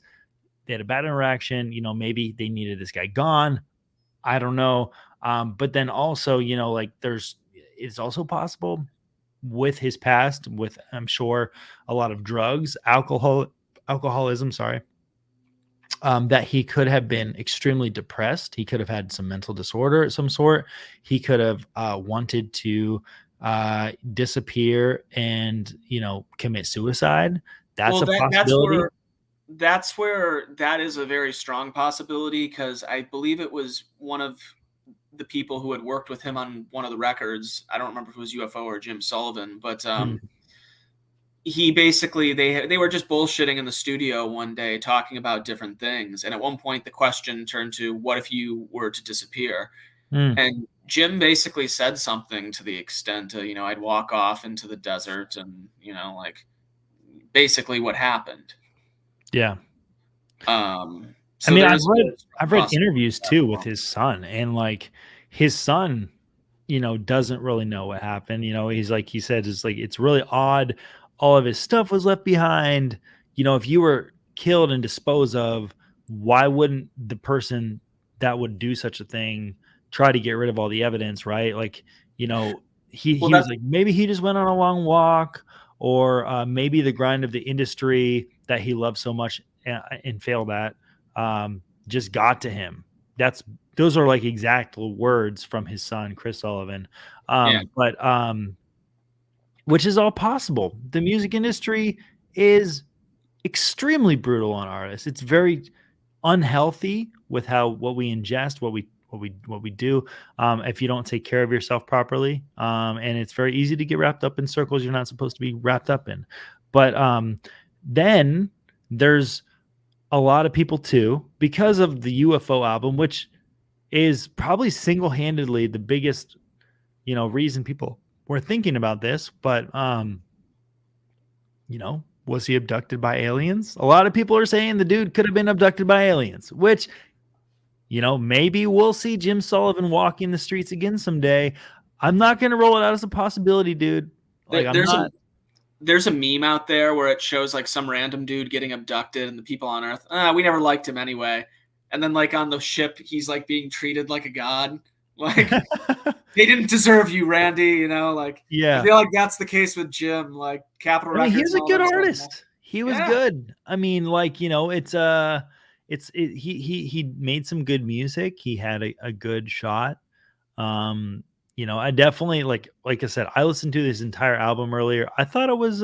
they had a bad interaction, maybe they needed this guy gone. I don't know. But then also, like it's also possible with his past, with, I'm sure, a lot of drugs, alcoholism, that he could have been extremely depressed. He could have had some mental disorder of some sort. He could have wanted to disappear and commit suicide. That's a possibility. That's where that is a very strong possibility, because I believe it was one of the people who had worked with him on one of the records. I don't remember if it was UFO or Jim Sullivan, but he basically, they were just bullshitting in the studio one day talking about different things. And at one point the question turned to, what if you were to disappear? And Jim basically said something to the extent of, I'd walk off into the desert and, like basically what happened. Yeah. So I've read interviews too with his son, and like his son, doesn't really know what happened. He said, it's really odd. All of his stuff was left behind. If you were killed and disposed of, why wouldn't the person that would do such a thing try to get rid of all the evidence, right? Like, you know, Well, he was like, maybe he just went on a long walk, or maybe the grind of the industry that he loved so much and failed at just got to him. Those are like exact words from his son, Chris Sullivan. Yeah. But which is all possible. The music industry is extremely brutal on artists. It's very unhealthy with what we ingest, what we do. If you don't take care of yourself properly, and it's very easy to get wrapped up in circles you're not supposed to be wrapped up in. But then there's a lot of people too, because of the UFO album, which is probably single-handedly the biggest, reason people were thinking about this. But was he abducted by aliens? A lot of people are saying the dude could have been abducted by aliens, which, maybe we'll see Jim Sullivan walking the streets again someday. I'm not going to roll it out as a possibility, dude. Like, there's a meme out there where it shows like some random dude getting abducted and the people on Earth, we never liked him anyway. And then like on the ship, he's like being treated like a god. Like they didn't deserve you, Randy. Like, yeah. I feel like that's the case with Jim. Like Capitol Records. He's a good artist. He was good. I mean, like, he made some good music. He had a good shot. I definitely like I said, I listened to this entire album earlier. I thought it was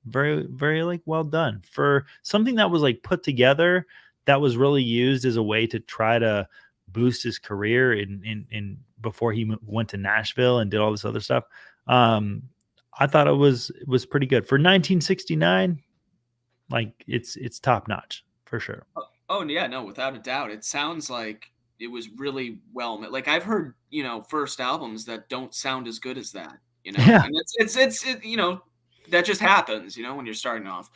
very, very like well done for something that was like put together, that was really used as a way to try to boost his career in before he went to Nashville and did all this other stuff. I thought it was pretty good for 1969. Like it's top notch for sure. Oh yeah, no, without a doubt. It sounds like it was really well made. Like I've heard, first albums that don't sound as good as that, Yeah. And it's that just happens, when you're starting off.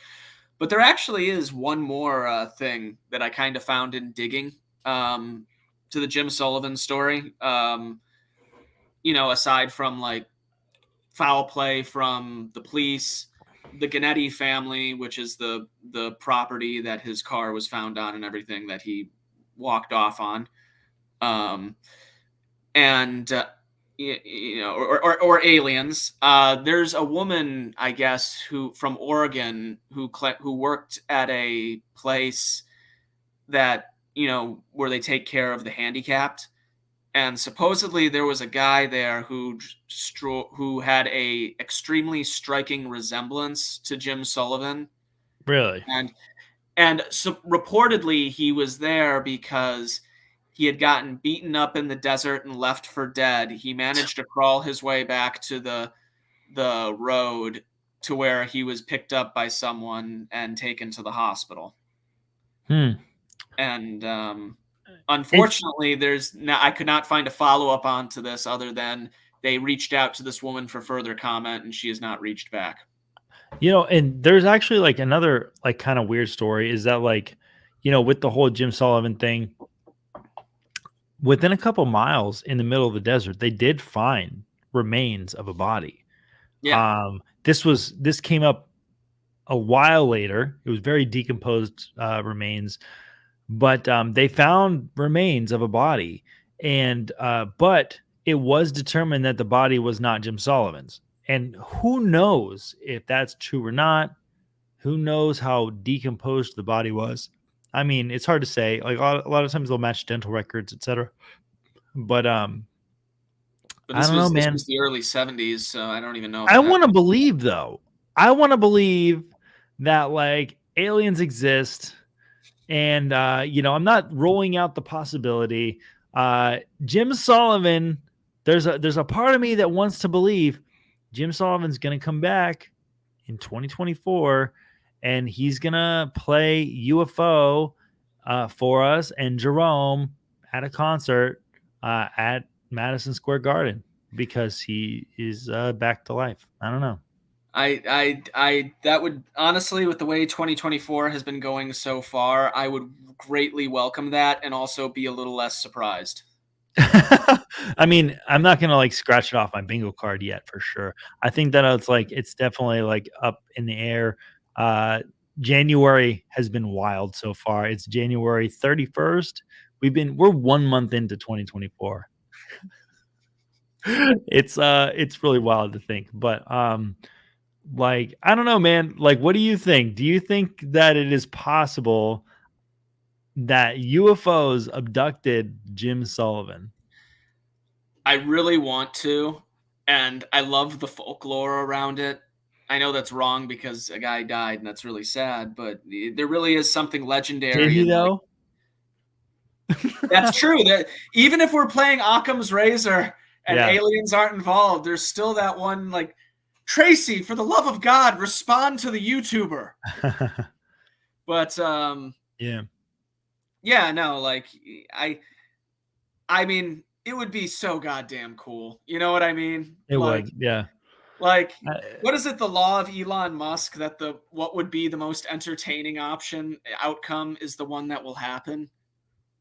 But there actually is one more thing that I kind of found in digging to the Jim Sullivan story. Aside from like foul play from the police, the Gennady family, which is the property that his car was found on and everything that he walked off on, or aliens. There's a woman, I guess, who from Oregon who worked at a place that where they take care of the handicapped. And supposedly there was a guy there who had a extremely striking resemblance to Jim Sullivan. Really? And so reportedly he was there because he had gotten beaten up in the desert and left for dead. He managed to crawl his way back to the road to where he was picked up by someone and taken to the hospital. And unfortunately, I could not find a follow-up onto this other than they reached out to this woman for further comment and she has not reached back. And there's actually like another like kind of weird story is that like, with the whole Jim Sullivan thing, within a couple miles in the middle of the desert, they did find remains of a body. Yeah. This came up a while later. It was very decomposed remains. But they found remains of a body, and but it was determined that the body was not Jim Sullivan's. And who knows if that's true or not? Who knows how decomposed the body was? I mean, it's hard to say. Like a lot of times they'll match dental records, etc. But I don't know, man. This was the early 70s, so I don't even know. I want to believe, though. I want to believe that like aliens exist. And, I'm not rolling out the possibility. Jim Sullivan, there's a part of me that wants to believe Jim Sullivan's going to come back in 2024 and he's going to play UFO for us and Jerome at a concert at Madison Square Garden because he is back to life. I don't know. I that would honestly, with the way 2024 has been going so far, I would greatly welcome that and also be a little less surprised. I mean, I'm not going to like scratch it off my bingo card yet for sure. I think that it's definitely like up in the air. January has been wild so far. It's January 31st. We're 1 month into 2024. It's really wild to think, but like, I don't know, man. Like, what do you think? Do you think that it is possible that UFOs abducted Jim Sullivan? I really want to, and I love the folklore around it. I know that's wrong because a guy died, and that's really sad. But there really is something Did legendary, he and like though? that's true. That even if we're playing Occam's Razor and Yeah. aliens aren't involved, there's still that one like Tracy, for the love of God, respond to the YouTuber. But Yeah. yeah, no, like I mean, it would be so goddamn cool. You know what I mean? It Like, would. Yeah. like Uh, what is it? The law of Elon Musk that what would be the most entertaining outcome is the one that will happen.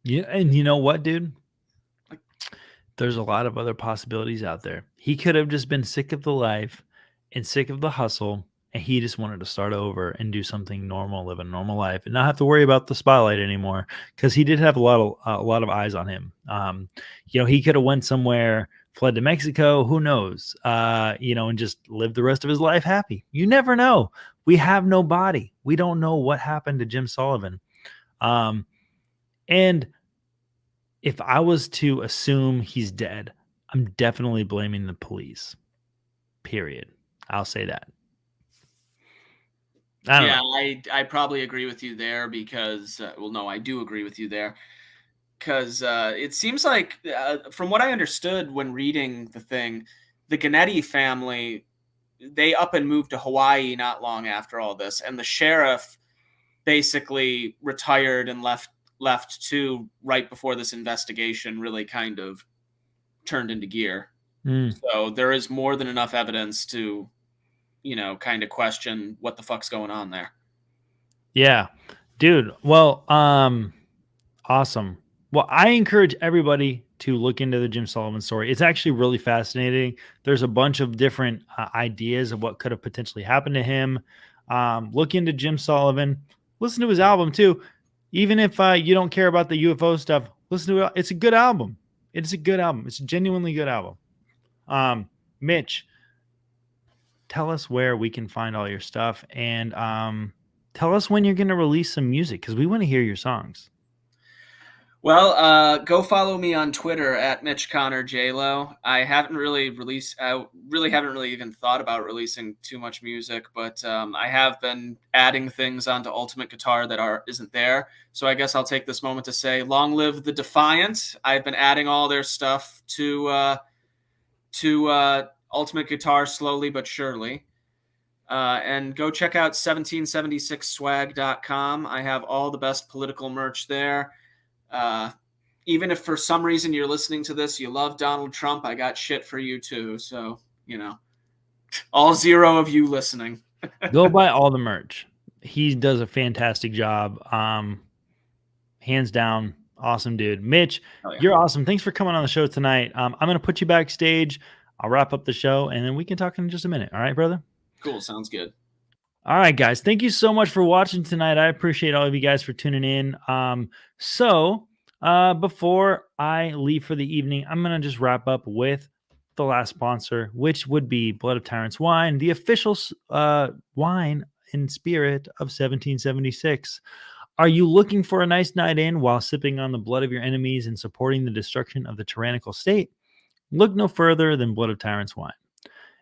yeah. And you know what, dude? Like, There's a lot of other possibilities out there. He could have just been sick of the life and sick of the hustle, and he just wanted to start over and do something normal, live a normal life, and not have to worry about the spotlight anymore. Because he did have a lot of eyes on him. He could have went somewhere, fled to Mexico, who knows? And just lived the rest of his life happy. You never know. We have no body. We don't know what happened to Jim Sullivan. And if I was to assume he's dead, I'm definitely blaming the police. Period. I'll say that. I don't know. I probably agree with you there because no, I do agree with you there because it seems like from what I understood when reading the thing, the Gannett family, they up and moved to Hawaii not long after all this, and the sheriff basically retired and left too right before this investigation really kind of turned into gear. So there is more than enough evidence to, kind of question what the fuck's going on there. Yeah. Dude, well, awesome. Well, I encourage everybody to look into the Jim Sullivan story. It's actually really fascinating. There's a bunch of different ideas of what could have potentially happened to him. Look into Jim Sullivan. Listen to his album too. Even if you don't care about the UFO stuff, listen to it. It's a good album. It's a good album. It's a genuinely good album. Mitch, tell us where we can find all your stuff, and tell us when you're going to release some music, because we want to hear your songs. Well, go follow me on Twitter at Mitch Connor JLo. I haven't really even thought about releasing too much music, but I have been adding things onto Ultimate Guitar that isn't there. So I guess I'll take this moment to say, long live the Defiant. I've been adding all their stuff to Ultimate Guitar slowly but surely. And go check out 1776swag.com. I have all the best political merch there. Even if for some reason you're listening to this, you love Donald Trump, I got shit for you too. So, all 0 of you listening. Go buy all the merch. He does a fantastic job. Hands down, awesome dude. Mitch, You're awesome. Thanks for coming on the show tonight. I'm going to put you backstage. I'll wrap up the show, and then we can talk in just a minute. All right, brother? Cool. Sounds good. All right, guys. Thank you so much for watching tonight. I appreciate all of you guys for tuning in. Before I leave for the evening, I'm going to just wrap up with the last sponsor, which would be Blood of Tyrants Wine, the official wine and spirit of 1776. Are you looking for a nice night in while sipping on the blood of your enemies and supporting the destruction of the tyrannical state? Look no further than Blood of Tyrants Wine.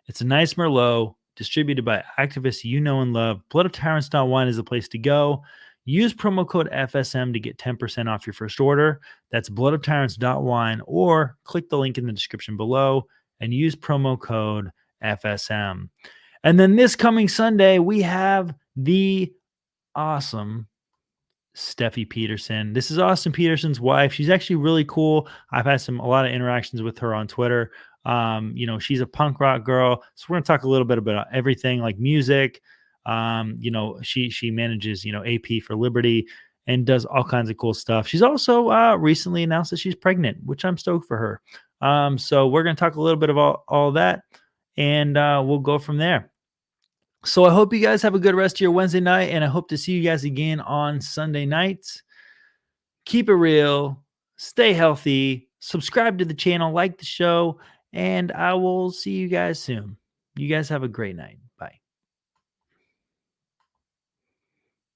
It's a nice Merlot distributed by activists you know and love. Blood of Tyrants Wine is the place to go. Use promo code FSM to get 10% off your first order. That's Blood of Tyrants Wine, or click the link in the description below and use promo code FSM. And then this coming Sunday, we have the awesome Steffi Peterson. This is Austin Peterson's wife. She's actually really cool. I've had a lot of interactions with her on Twitter. She's a punk rock girl. So we're going to talk a little bit about everything like music. She manages, AP for Liberty and does all kinds of cool stuff. She's also recently announced that she's pregnant, which I'm stoked for her. So we're going to talk a little bit about all that, and we'll go from there. So I hope you guys have a good rest of your Wednesday night, and I hope to see you guys again on Sunday nights. Keep it real, stay healthy, subscribe to the channel, like the show, and I will see you guys soon. You guys have a great night.